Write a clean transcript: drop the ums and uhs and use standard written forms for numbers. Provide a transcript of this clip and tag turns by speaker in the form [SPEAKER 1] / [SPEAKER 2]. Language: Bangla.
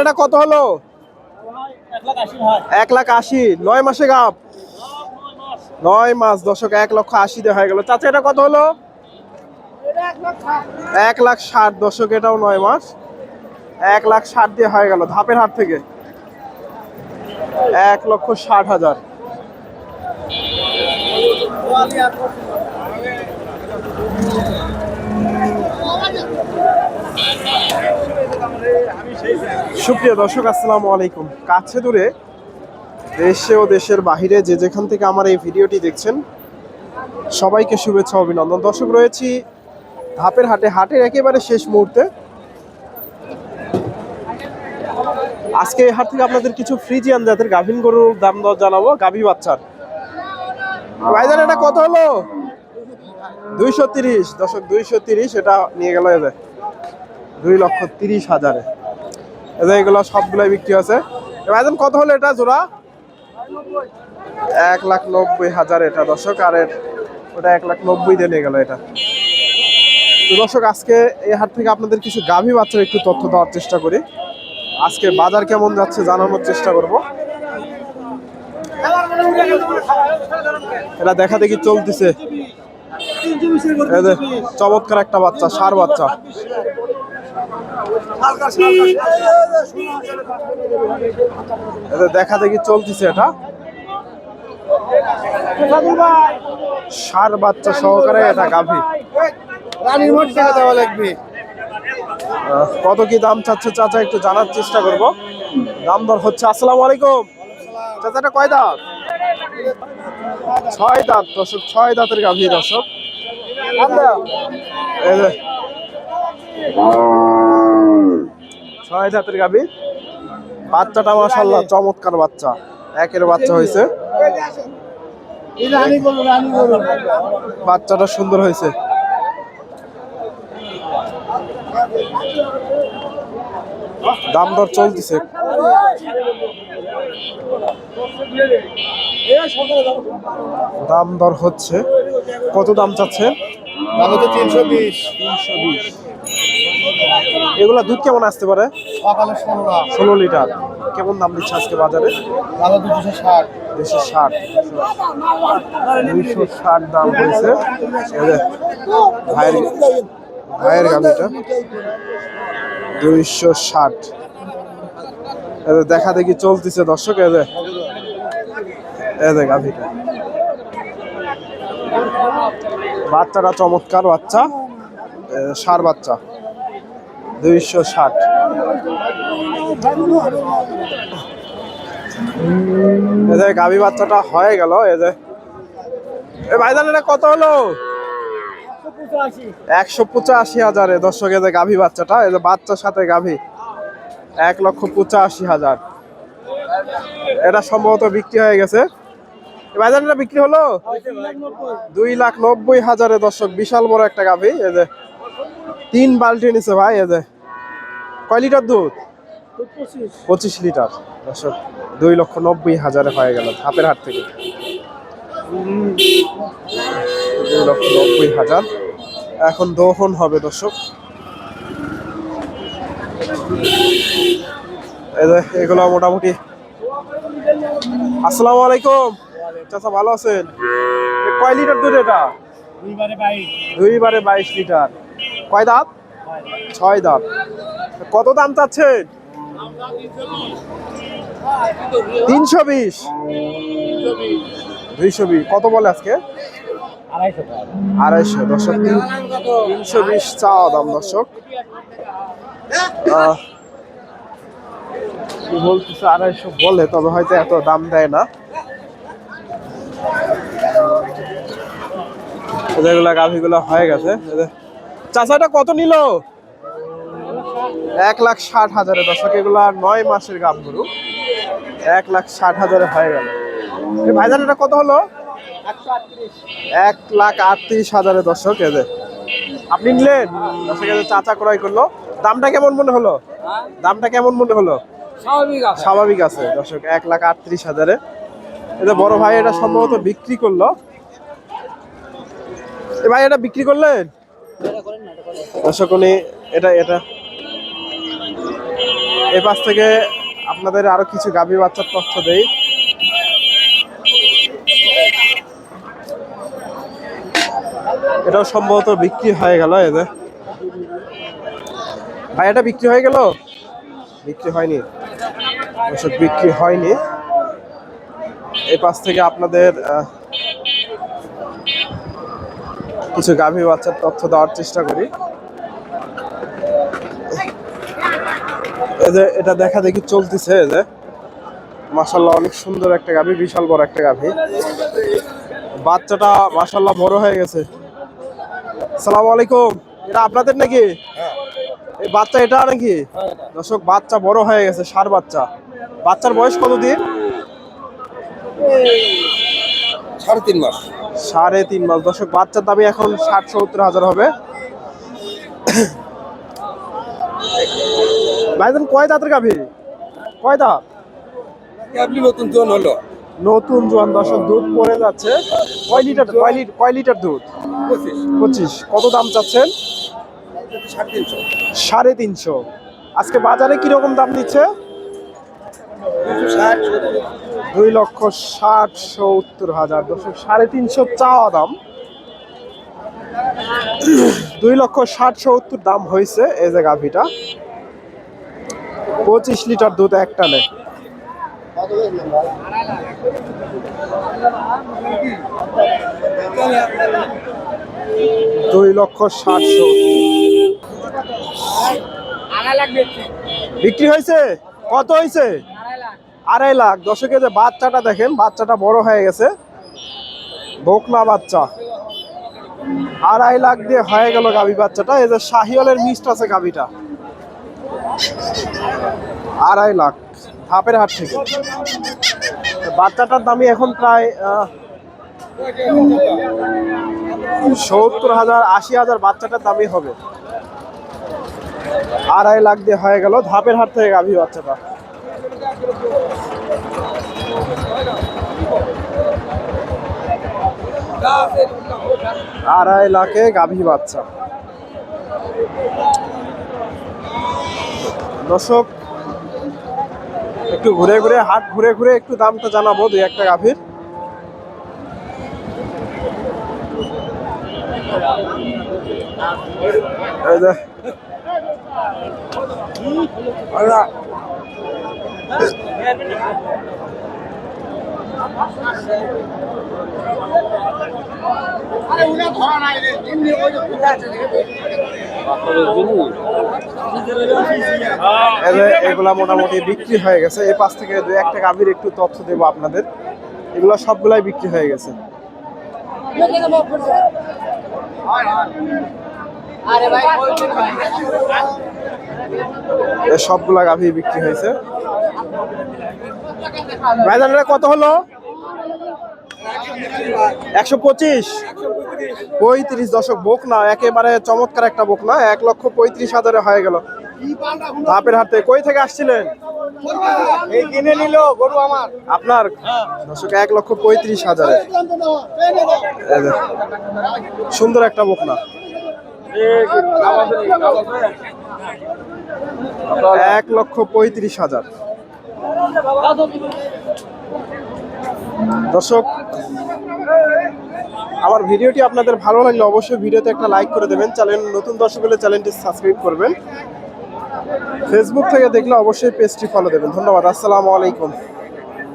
[SPEAKER 1] এটা কত হলো? 1,80,000। 9 মাসে গাব, 9 মাস দর্শক, 1,80,000 দিয়ে হয়ে গেল। চাচা এটা কত হলো? 1,60,000 দর্শক, এটাও 9 মাস, 1,60,000 দিয়ে হয়ে গেল ধাপের হাট থেকে। 1,60,000। সুপ্রিয় দর্শক, আসসালামু আলাইকুম। কাছে দূরে, দেশে ও দেশের বাহিরে যে যেখান থেকে আমার এই ভিডিওটি দেখছেন, সবাইকে শুভেচ্ছা অভিনন্দন। দর্শক, রয়েছি ধাপের হাটে, হাটের একেবারে শেষ মুহূর্তে। আজকে এই হাট থেকে আপনাদের কিছু ফ্রিজিয়ান জাতের গাভীন গরুর দাম দর জানাবো, গাভী বাচ্চার। ভাইজান এটা কত হলো? 230 দর্শক, 230 এটা নিয়ে গেল এদের 2,30,000। এদের এগুলো সবগুলাই বিক্রি আছে। ভাইজান কত হলো এটা জোড়া? 1,90,000 এটা দর্শক, আর ওটা 1,90,000 দিয়ে নিয়ে গেল এটা। তো দর্শক, আজকে এই হাট থেকে আপনাদের কিছু গাভী বাচ্চার একটু তথ্য দেওয়ার চেষ্টা করি। আজকে বাজার কেমন যাচ্ছে জানানোর চেষ্টা করব। এটা দেখা দেখি চলতেছে। চমৎকার একটা বাচ্চা, ষাঁড় বাচ্চা। দেখা দেখি চলতেছে, এটা ষাঁড় বাচ্চা সহকারে এটা গাভী। কত কি দাম চাচ্ছে চাচা একটু জানার চেষ্টা করব। দাম দর হচ্ছে। আসসালামু আলাইকুম চাচা, এটা কয় দাঁত? 6 দাঁত দর্শক, 6 দাঁতের গাভী দর্শক। 6 দাঁতের গাভী। বাচ্চাটা মাশাআল্লাহ চমৎকার বাচ্চা, একের বাচ্চা হয়েছে। বাচ্চাটা সুন্দর হয়েছে। দাম দর চলতেছে। দাম দর হচ্ছে। কত দাম চাচ্ছেন?
[SPEAKER 2] 320।
[SPEAKER 1] এগুলা দুধ কেমন আসতে পারে?
[SPEAKER 2] সকালে
[SPEAKER 1] 16 লিটার। কেমন দাম দিচ্ছে আজকে বাজারে?
[SPEAKER 2] 260।
[SPEAKER 1] 260। 260 দাম হয়েছে। ভাইয়ের গাভিটা 260। দেখা দেখি চলতেছে দর্শক। গাভিটা, বাচ্চাটা চমৎকার বাচ্চা, ষাঁড় বাচ্চা, 260। গাভী বাচ্চাটা হয়ে গেল। ভাইজান এটা কত হলো? 185,000 দর্শক। গাভী বাচ্চাটা, বাচ্চার সাথে গাভী 1,85,000। এটা সম্ভবত বিক্রি হয়ে গেছে। ভাইজান এটা বিক্রি হলো 2,90,000 দর্শক। বিশাল বড় একটা গাভী। 3 বালতি নিছে ভাই। কয় লিটার দুধ? 25 লিটার দর্শক। 2,90,000 হয়ে গেল ধাপের হাট থেকে। 2,90,000 এখন দহন হবে দর্শক। এগুলো মোটামুটি। আসসালামু আলাইকুম চাচা, ভালো আছেন? কয় লিটার দুধ এটা? 2 লিটার। কয় দাঁত? 6 দাঁত। কত দাম চাচ্ছেন? 320। 220 কত বলে আজকে? 250 দর্শক। 320 চাওয়া দাম দর্শক। বলতেছে 250 বলে, তবে হয়তো এত দাম দেয় না। এগুলা গাভীগুলো হয়ে গেছে। চাচাটা কত নিল? 1,60,000 দর্শক। এগুলা 9 মাসের গাভ গরু, 1,60,000 হয়ে গেল। ভাইজান এটা কত হলো? 1,38,000 দর্শক। আপনি নিলেন দর্শক, চাচা ক্রয় করলো। দামটা কেমন মনে হলো? দামটা কেমন মনে হলো? স্বাভাবিক আছে দর্শক। 1,38,000। বড় ভাই এটা সম্ভবত বিক্রি করলো। ভাই এটা বিক্রি করলেন দর্শক? উনি এটা এই পাশ থেকে আপনাদের আরো কিছু গাভী বাচ্চার তথ্য দেই। এটাও সম্ভবত বিক্রি হয়ে গেল। এই যে ভাই, এটা বিক্রি হয়ে গেল? বিক্রি হয়নি দর্শক, বিক্রি হয়নি। এই পাশ থেকে আপনাদের কিছু গাভী বাচ্চার তথ্য দেওয়ার চেষ্টা করি। এই যে এটা দেখা দেখি চলতেছে। এই যে মাশাআল্লাহ অনেক সুন্দর একটা গাভী, বিশাল বড় একটা গাভী। বাচ্চাটা মাশাআল্লাহ বড় হয়ে গেছে। আসসালামু আলাইকুম, এটা আপনাদের নাকি? এই বাচ্চা এটা নাকি? দর্শক, বাচ্চা বড় হয়ে গেছে, ষাঁড় বাচ্চা। বাচ্চার বয়স কতদিন?
[SPEAKER 2] 3.5 মাস।
[SPEAKER 1] 3.5 মাস। দর্শক, বাচ্চার দামই এখন 60-70 হাজার হবে। ভাইজান, কয় দাঁতের গাভী? কয় দাঁত?
[SPEAKER 2] আপনি নতুন জন হলো
[SPEAKER 1] নতুন জোয়ান। দর্শক, দুধ পড়ে যাচ্ছে। কয় লিটার দুধ? 25। কত দাম চাচ্ছেন? 350। আজকে বাজারে কিরকম দাম দিচ্ছে? 2,60,70 হাজার। দর্শক, 350 চাওয়া দাম, 2,60,70 দাম হয়েছে। এই যে গাভীটা 25 লিটার দুধ এক টানে। বিক্রি হয়েছে? কত হয়েছে? 2.5 লাখ। দর্শকের যে বাচ্চাটা দেখেন, বাচ্চাটা বড় হয়ে গেছে, বকনা বাচ্চা। 2.5 লাখ দিয়ে হয়ে গেল গাভী বাচ্চাটা। এই যে শাহিওয়ালের মিষ্ট আছে গাভীটা, 2.5 লাখ ধাপের হাট থেকে। বাচ্চাটার দামই এখন প্রায় 70,000 80,000 বাচ্চাটার দামই হবে। 2.5 লাখ দিয়ে হয়ে গেল ধাপের হাট থেকে গাভী বাচ্চাটা। আড়াই লাখে গাভী বাচ্চা। দর্শক, একটু ঘুরে ঘুরে হাট ঘুরে ঘুরে একটু দামটা জানাবো দুই একটা গাভীর। এই যে এগুলা মোটামুটি বিক্রি হয়ে গেছে। এই পাশ থেকে দুই একটা গাভীর একটু তথ্য দেবো আপনাদের। এগুলো সবগুলাই বিক্রি হয়ে গেছে। সবগুলা গাভী বিক্রি হয়েছে। ভাইজান, কত হলো? 125 35। দর্শক, বকনা একেবারে চমৎকার একটা বকনা, 1,35,000 হয়ে গেল ধাপের হাতে। কই থেকে আসছিলেন?
[SPEAKER 2] এই কিনে নিল গরু আমার
[SPEAKER 1] আপনার? দর্শক, 1,35,000। সুন্দর একটা বকনা, 1,35,000। দর্শক, আমার ভিডিওটি আপনাদের ভালো লাগলে অবশ্যই ভিডিওতে একটা লাইক করে দেবেন। চ্যানেল নতুন দর্শক হলে চ্যানেলটি সাবস্ক্রাইব করবেন। ফেসবুক থেকে দেখলে অবশ্যই পেজটি ফলো দেবেন। ধন্যবাদ। আসসালামু আলাইকুম।